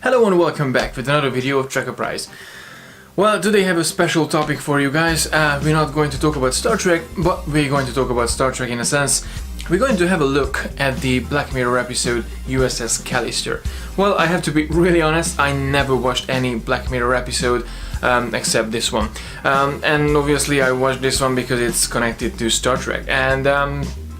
Hello and welcome back with another video of TREKKERPRISE. Well, today I have a special topic for you guys. We're not going to talk about Star Trek, but we're going to talk about Star Trek in a sense. We're going to have a look at the Black Mirror episode USS Callister. Well, I have to be really honest, I never watched any Black Mirror episode except this one. And obviously I watched this one because it's connected to Star Trek. And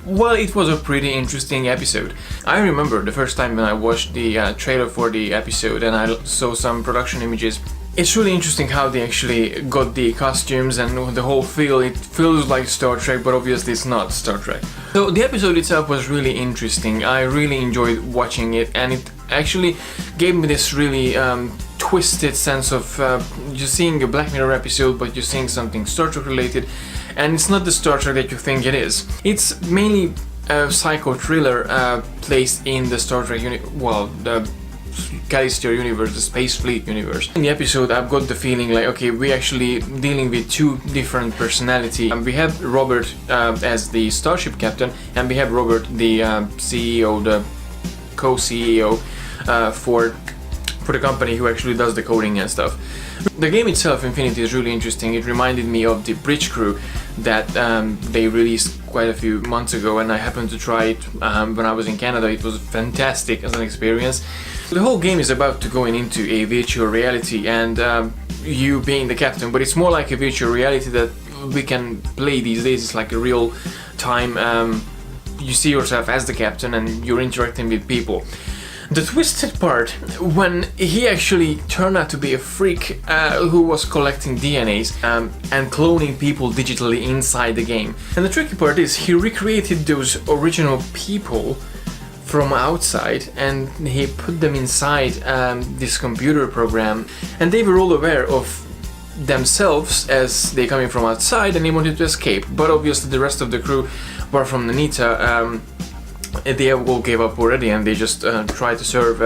well, it was a pretty interesting episode. I remember the first time when I watched the trailer for the episode and I saw some production images. It's really interesting how they actually got the costumes and the whole feel. It feels like Star Trek, but obviously it's not Star Trek. So the episode itself was really interesting. I really enjoyed watching it, and it actually gave me this really twisted sense of you're seeing a Black Mirror episode, but you're seeing something Star Trek related, and it's not the Star Trek that you think it is. It's mainly a psycho thriller placed in the Star Trek the Callister universe, the Space Fleet universe. In the episode I've got the feeling like, okay, we're actually dealing with two different personalities. We have Robert as the starship captain, and we have Robert the CEO, the co-CEO for the company who actually does the coding and stuff. The game itself, Infinity, is really interesting. It reminded me of the Bridge Crew that they released quite a few months ago, and I happened to try it when I was in Canada. It was fantastic as an experience. The whole game is about to go into a virtual reality and you being the captain, but it's more like a virtual reality that we can play these days. It's like a real time, you see yourself as the captain and you're interacting with people. The twisted part, when he actually turned out to be a freak who was collecting DNAs and cloning people digitally inside the game. And the tricky part is he recreated those original people from outside and he put them inside this computer program, and they were all aware of themselves as they coming from outside and they wanted to escape. But obviously the rest of the crew, apart from Nanita, they all gave up already and they just tried to serve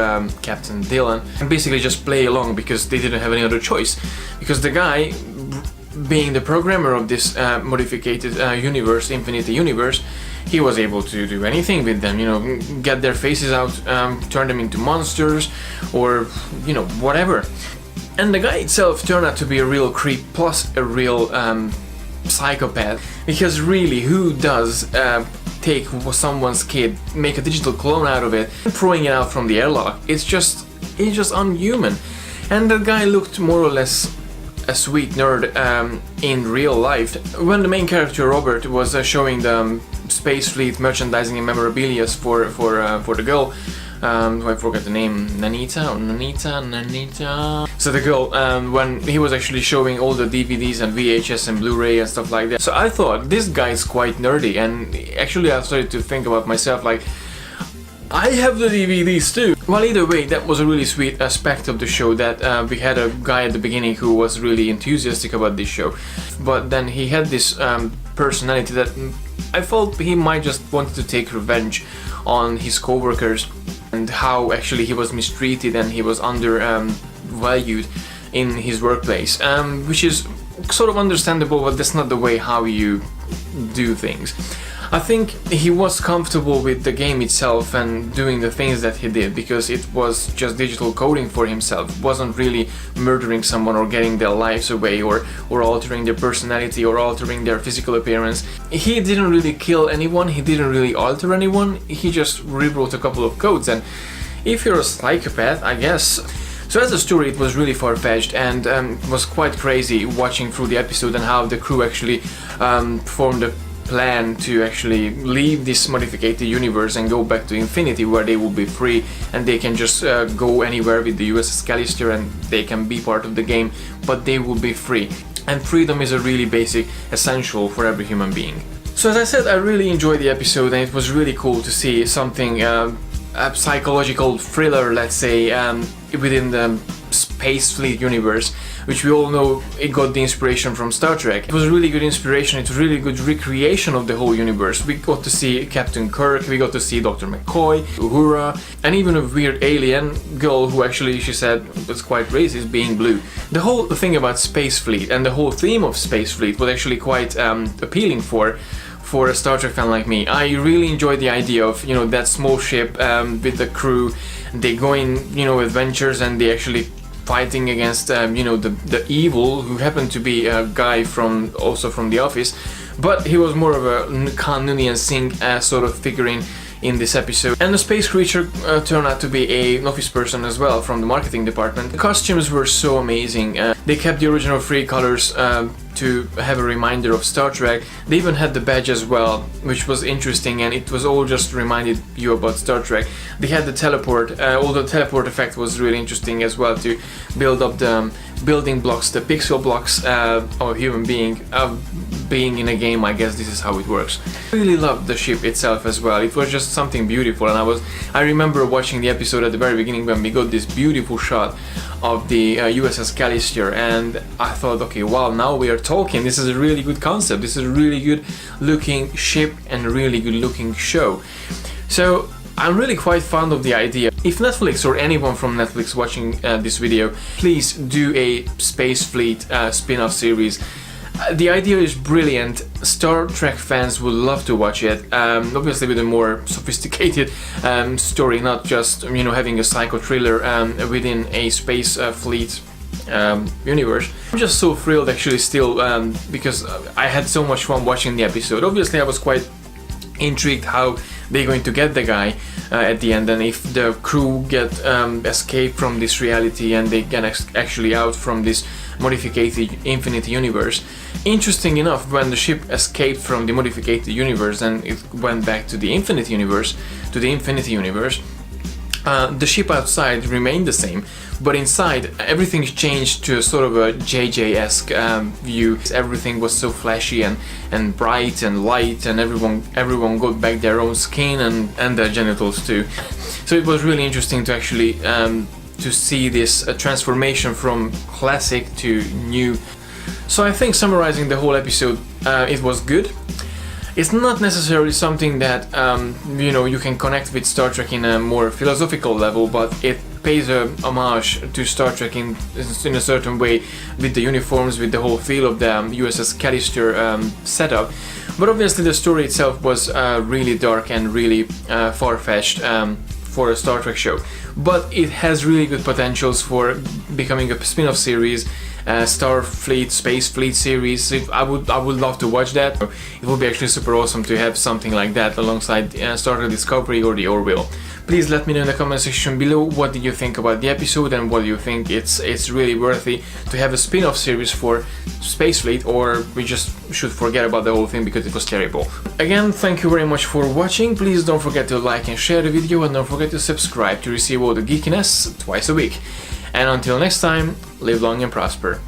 Captain Dylan and basically just play along because they didn't have any other choice. Because the guy, being the programmer of this modified universe, Infinity universe, he was able to do anything with them, you know, get their faces out, turn them into monsters, or, you know, whatever. And the guy itself turned out to be a real creep plus a real psychopath, because really, who does take someone's kid, make a digital clone out of it, and throwing it out from the airlock? It's just unhuman. And the guy looked more or less a sweet nerd in real life. When the main character Robert was showing the Space Fleet merchandising and memorabilia for the girl, I forgot the name, Nanita. So the girl, when he was actually showing all the DVDs and VHS and Blu-ray and stuff like that. So I thought, this guy's quite nerdy, and actually I started to think about myself like, I have the DVDs too. Well, either way, that was a really sweet aspect of the show, that we had a guy at the beginning who was really enthusiastic about this show, but then he had this personality that I felt he might just want to take revenge on his co-workers and how actually he was mistreated and he was undervalued in his workplace, which is sort of understandable, but that's not the way how you do things. I think he was comfortable with the game itself and doing the things that he did because it was just digital coding for himself. It wasn't really murdering someone or getting their lives away or altering their personality or altering their physical appearance. He didn't really kill anyone, he didn't really alter anyone, he just rewrote a couple of codes. And if you're a psychopath, I guess. So as a story, it was really far-fetched and was quite crazy watching through the episode and how the crew actually formed a plan to actually leave this modified universe and go back to Infinity, where they will be free and they can just go anywhere with the USS Callister and they can be part of the game, but they will be free. And freedom is a really basic essential for every human being. So as I said, I really enjoyed the episode and it was really cool to see something, a psychological thriller, let's say, within the Space Fleet universe, which we all know it got the inspiration from Star Trek. It was a really good inspiration, it's a really good recreation of the whole universe. We got to see Captain Kirk, we got to see Dr. McCoy, Uhura, and even a weird alien girl who actually, she said, was quite racist, being blue. The whole thing about Space Fleet and the whole theme of Space Fleet was actually quite appealing for for a Star Trek fan like me. I really enjoyed the idea of, you know, that small ship with the crew. They go in, you know, adventures, and they actually fighting against, you know, the evil, who happened to be a guy also from The Office, but he was more of a Khan Noonien Singh sort of figurine in this episode. And the space creature turned out to be an office person as well from the marketing department. The costumes were so amazing. They kept the original 3 colors to have a reminder of Star Trek. They even had the badge as well, which was interesting, and it was all just reminded you about Star Trek. They had the teleport, although the teleport effect was really interesting as well, to build up the building blocks, the pixel blocks of a human being. Being in a game, I guess this is how it works. I really loved the ship itself as well. It was just something beautiful, and I remember watching the episode at the very beginning when we got this beautiful shot of the USS Callister, and I thought, okay, wow, now we are talking. This is a really good concept. This is a really good looking ship and a really good looking show. So I'm really quite fond of the idea. If Netflix or anyone from Netflix watching this video, please do a Space Fleet spin-off series. The idea is brilliant. Star Trek fans would love to watch it, obviously with a more sophisticated story, not just, you know, having a psycho thriller within a space fleet universe. I'm just so thrilled actually still, because I had so much fun watching the episode. Obviously I was quite intrigued how they're going to get the guy at the end, and if the crew get escape from this reality and they get actually out from this modified infinite universe. Interesting enough, when the ship escaped from the modified universe and it went back to the infinite universe, the ship outside remained the same, but inside everything changed to a sort of a JJ-esque view. Everything was so flashy and bright and light, and everyone got back their own skin and their genitals too. So it was really interesting to actually to see this transformation from classic to new. So I think summarizing the whole episode, it was good. It's not necessarily something that you know, you can connect with Star Trek in a more philosophical level, but it pays a homage to Star Trek in a certain way, with the uniforms, with the whole feel of the USS Callister setup. But obviously the story itself was really dark and really far-fetched for a Star Trek show. But it has really good potentials for becoming a spin-off series, Starfleet, Space Fleet series. I would love to watch that. It would be actually super awesome to have something like that alongside Star Trek Discovery or the Orville. Please let me know in the comment section below what did you think about the episode, and what do you think it's really worthy to have a spin-off series for Space Fleet, or we just should forget about the whole thing because it was terrible. Again, thank you very much for watching. Please don't forget to like and share the video, and don't forget to subscribe to receive all the geekiness twice a week. And until next time, live long and prosper.